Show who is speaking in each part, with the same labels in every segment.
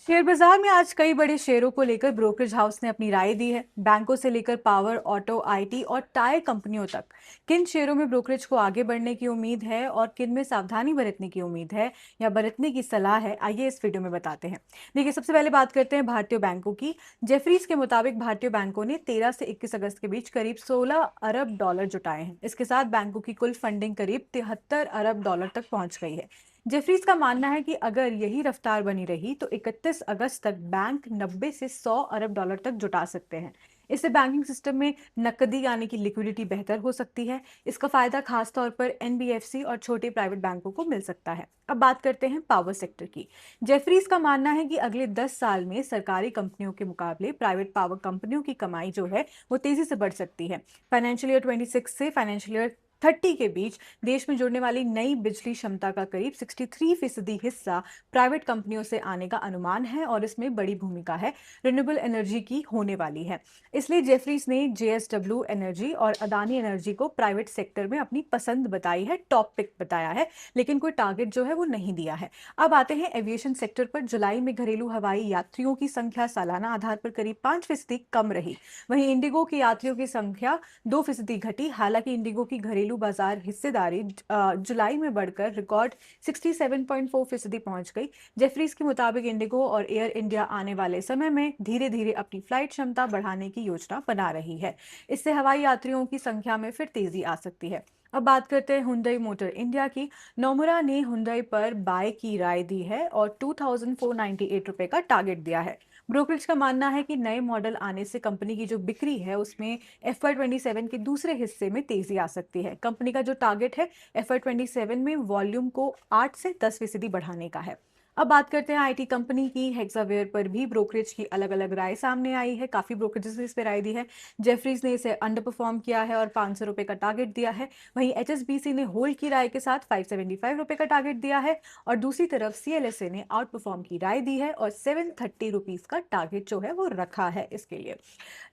Speaker 1: Share बाजार में आज कई बड़े शेयरों को लेकर ब्रोकरेज हाउस ने अपनी राय दी है। बैंकों से लेकर पावर, ऑटो, आईटी और टायर कंपनियों तक किन शेयरों में ब्रोकरेज को आगे बढ़ने की उम्मीद है और किन में सावधानी बरतने की उम्मीद है या बरतने की सलाह है, आइए इस वीडियो में बताते हैं। देखिए, सबसे पहले बात करते हैं भारतीय बैंकों की। जेफरीज के मुताबिक भारतीय बैंकों ने 13 से 21 अगस्त के बीच करीब 16 अरब डॉलर जुटाए हैं। इसके साथ बैंकों की कुल फंडिंग करीब 73 अरब डॉलर तक पहुंच गई है। जेफरीज का मानना है कि अगर यही रफ्तार बनी रही तो 31 अगस्त तक बैंक 90 से 100 अरब डॉलर तक जुटा सकते हैं। इससे बैंकिंग सिस्टम में नकदी यानी कि लिक्विडिटी बेहतर हो सकती है। इसका फायदा खास तौर पर एनबीएफसी और छोटे प्राइवेट बैंकों को मिल सकता है। अब बात करते हैं पावर सेक्टर की। जेफरीज का मानना है कि अगले 10 साल में सरकारी कंपनियों के मुकाबले प्राइवेट पावर कंपनियों की कमाई जो है वो तेजी से बढ़ सकती है। फाइनेंशियल ईयर 26 से फाइनेंशियल ईयर 30 के बीच देश में जुड़ने वाली नई बिजली क्षमता का करीब 63% हिस्सा प्राइवेट कंपनियों से आने का अनुमान है और इसमें बड़ी भूमिका है रिन्यूएबल एनर्जी की होने वाली है। इसलिए जेफरीज ने जेएसडब्ल्यू एनर्जी और अदानी एनर्जी को प्राइवेट सेक्टर में अपनी पसंद बताई है, टॉप पिक बताया है, लेकिन कोई टारगेट जो है वो नहीं दिया है। अब आते हैं एविएशन सेक्टर पर। जुलाई में घरेलू हवाई यात्रियों की संख्या सालाना आधार पर करीब 5% कम रही। वहीं इंडिगो की यात्रियों की संख्या 2% घटी। हालांकि इंडिगो की घरेलू बाजार हिस्सेदारी जुलाई में बढ़कर रिकॉर्ड 67.4% पहुंच गई। जेफरीज के मुताबिक इंडिगो और एयर इंडिया आने वाले समय में धीरे धीरे अपनी फ्लाइट क्षमता बढ़ाने की योजना बना रही है। इससे हवाई यात्रियों की संख्या में फिर तेजी आ सकती है। अब बात करते हैं हुंडई मोटर इंडिया की। नोमुरा ने हुंडई पर बाय की राय दी है और 2498 रुपए का टारगेट दिया है। ब्रोकरेज का मानना है कि नए मॉडल आने से कंपनी की जो बिक्री है उसमें FY27 के दूसरे हिस्से में तेजी आ सकती है। कंपनी का जो टारगेट है FY27 में वॉल्यूम को 8 से 10% बढ़ाने का है। अब बात करते हैं आईटी कंपनी की। हेक्सावेयर पर भी ब्रोकरेज की अलग अलग राय सामने आई है। काफी ब्रोकरेजेस ने इस पर राय दी है। जेफरीज ने इसे अंडर परफॉर्म किया है और 500 रुपए का टारगेट दिया है। वहीं एचएसबीसी ने होल्ड की राय के साथ 575 रुपए का टारगेट दिया है और दूसरी तरफ सीएलएसए ने आउट परफॉर्म की राय दी है और 730 रुपीज का टारगेट जो है वो रखा है इसके लिए।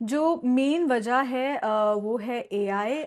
Speaker 1: जो मेन वजह है वो है एआई।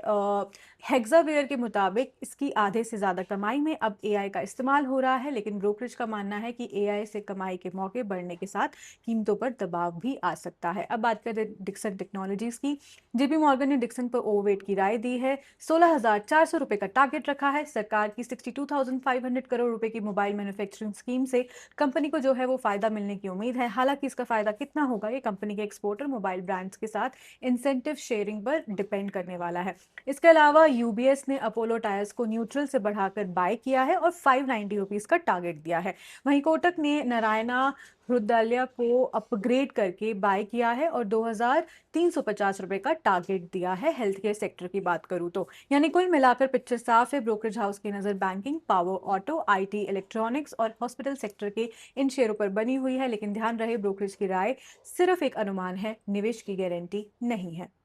Speaker 1: हेक्सावेयर के मुताबिक इसकी आधे से ज़्यादा कमाई में अब एआई का इस्तेमाल हो रहा है, लेकिन ब्रोकरेज का मानना है कि एआई से कमाई के मौके बढ़ने के साथ कीमतों पर दबाव भी आ सकता है। अब बात करें डिक्सन टेक्नोलॉजीज की। जेपी मॉर्गन ने डिक्सन पर ओवरवेट की राय दी है। 16,400 रुपए का टारगेट रखा है। सरकार की 62,500 करोड़ रुपए की मोबाइल मैन्युफैक्चरिंग स्कीम से कंपनी को जो है वो फायदा मिलने की उम्मीद है। हालांकि इसका फायदा कितना होगा ये कंपनी के एक्सपोर्टर मोबाइल ब्रांड्स के साथ इंसेंटिव शेयरिंग पर डिपेंड करने वाला है। इसके अलावा यूबीएस ने अपोलो टायर्स को न्यूट्रल से बढ़ाकर बाय किया है और 590 रुपीज का टारगेट दिया है। वहीं कोटक ने नारायणा हृदयालय को अपग्रेड करके बाय किया है और 2,350 रुपए का टारगेट दिया है। हेल्थ केयर सेक्टर की बात करूं तो यानी कुल मिलाकर पिक्चर साफ है। ब्रोकरेज हाउस की नजर banking, power, auto, IT, electronics और हॉस्पिटल सेक्टर के इन शेयरों पर बनी हुई है, लेकिन ध्यान रहे ब्रोकरेज की राय सिर्फ एक अनुमान है, निवेश की गारंटी नहीं है।